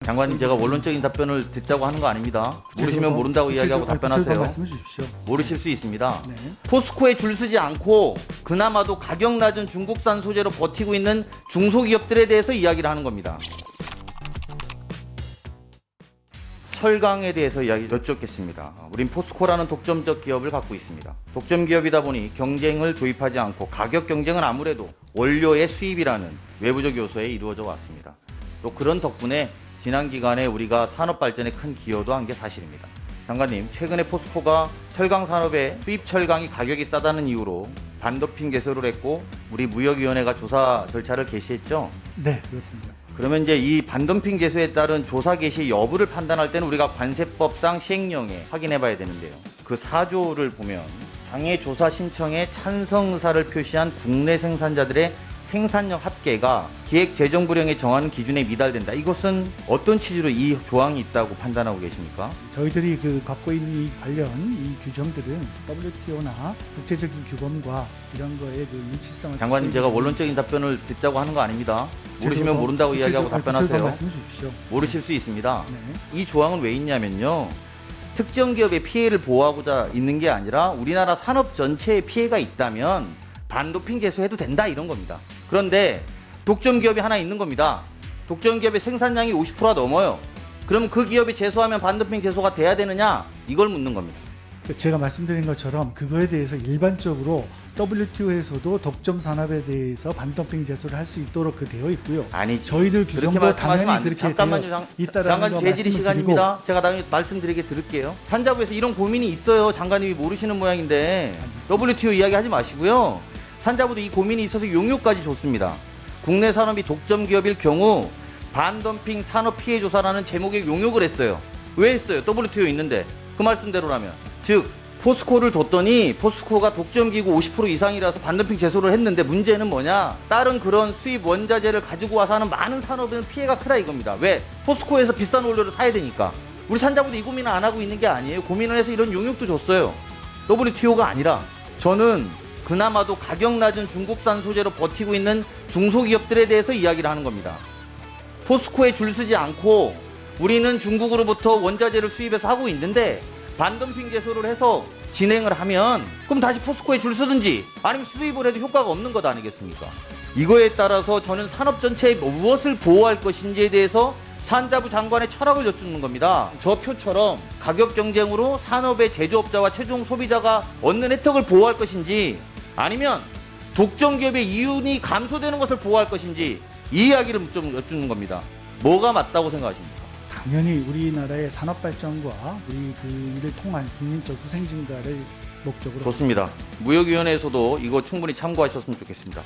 장관님, 제가 원론적인 답변을 듣자고 하는 거 아닙니다. 모르시면 모른다고 이야기하고 답변하세요. 말씀해 주십시오. 모르실 수 있습니다. 네. 포스코에 줄 서지 않고 그나마도 가격 낮은 중국산 소재로 버티고 있는 중소기업들에 대해서 이야기를 하는 겁니다. 철강에 대해서 이야기 여쭙겠습니다. 우린 포스코라는 독점적 기업을 갖고 있습니다. 독점 기업이다 보니 경쟁을 도입하지 않고 가격 경쟁은 아무래도 원료의 수입이라는 외부적 요소에 이루어져 왔습니다. 또 그런 덕분에 지난 기간에 우리가 산업 발전에 큰 기여도 한 게 사실입니다. 장관님, 최근에 포스코가 철강 산업의 수입 철강이 가격이 싸다는 이유로 반도핑 개소를 했고 우리 무역위원회가 조사 절차를 개시했죠? 네, 그렇습니다. 그러면 이제 이 반덤핑 제소에 따른 조사 개시 여부를 판단할 때는 우리가 관세법상 시행령에 확인해 봐야 되는데요. 그 사조를 보면 당해 조사 신청에 찬성 의사를 표시한 국내 생산자들의 생산력 합계가 기획재정부령에 정하는 기준에 미달된다. 이것은 어떤 취지로 이 조항이 있다고 판단하고 계십니까? 저희들이 갖고 있는 이 관련 이 규정들은 WTO나 국제적인 규범과 이런 거에 일치성을 장관님, 제가 원론적인 답변을 듣자고 하는 거 아닙니다. 모르시면 모른다고 이야기하고 답변하세요. 말씀해 주십시오. 모르실 수 있습니다. 네. 이 조항은 왜 있냐면요, 특정 기업의 피해를 보호하고자 있는 게 아니라 우리나라 산업 전체에 피해가 있다면 반도핑 제소해도 된다, 이런 겁니다. 그런데 독점 기업이 하나 있는 겁니다. 독점 기업의 생산량이 50%가 넘어요. 그럼 그 기업이 제소하면 반도핑 제소가 돼야 되느냐, 이걸 묻는 겁니다. 제가 말씀드린 것처럼 그거에 대해서 일반적으로 WTO에서도 독점 산업에 대해서 반덤핑 제소를 할 수 있도록 되어 있고요. 아니, 저희들 그렇게 규정도 말씀하시면 당연히 안 돼요. 그렇게 잠깐만요. 되어 있다라는 장관 거 재질의 말씀을 시간입니다. 제가 나중에 말씀드리게 들을게요. 산자부에서 이런 고민이 있어요. 장관님이 모르시는 모양인데 WTO 이야기하지 마시고요. 산자부도 이 고민이 있어서 용역까지 줬습니다. 국내 산업이 독점 기업일 경우 반덤핑 산업 피해 조사라는 제목의 용역을 했어요. 왜 했어요? WTO 있는데. 그 말씀대로라면. 즉 포스코를 뒀더니 포스코가 독점 기구 50% 이상이라서 반덤핑 제소를 했는데, 문제는 뭐냐? 다른 그런 수입 원자재를 가지고 와서 하는 많은 산업은 피해가 크다 이겁니다. 왜? 포스코에서 비싼 원료를 사야 되니까. 우리 산자부도 이 고민을 안 하고 있는 게 아니에요. 고민을 해서 이런 용역도 줬어요. WTO가 아니라. 저는 그나마도 가격 낮은 중국산 소재로 버티고 있는 중소기업들에 대해서 이야기를 하는 겁니다. 포스코에 줄 서지 않고 우리는 중국으로부터 원자재를 수입해서 하고 있는데 반덤핑 제소를 해서 진행을 하면 그럼 다시 포스코에 줄 서든지 아니면 수입을 해도 효과가 없는 것 아니겠습니까? 이거에 따라서 저는 산업 전체에 무엇을 보호할 것인지에 대해서 산자부 장관의 철학을 여쭙는 겁니다. 저 표처럼 가격 경쟁으로 산업의 제조업자와 최종 소비자가 얻는 혜택을 보호할 것인지 아니면 독점 기업의 이윤이 감소되는 것을 보호할 것인지 이 이야기를 좀 여쭙는 겁니다. 뭐가 맞다고 생각하십니까? 당연히 우리나라의 산업 발전과 우리 이를 통한 국민적 후생 증가를 목적으로 좋습니다. 무역위원회에서도 이거 충분히 참고하셨으면 좋겠습니다.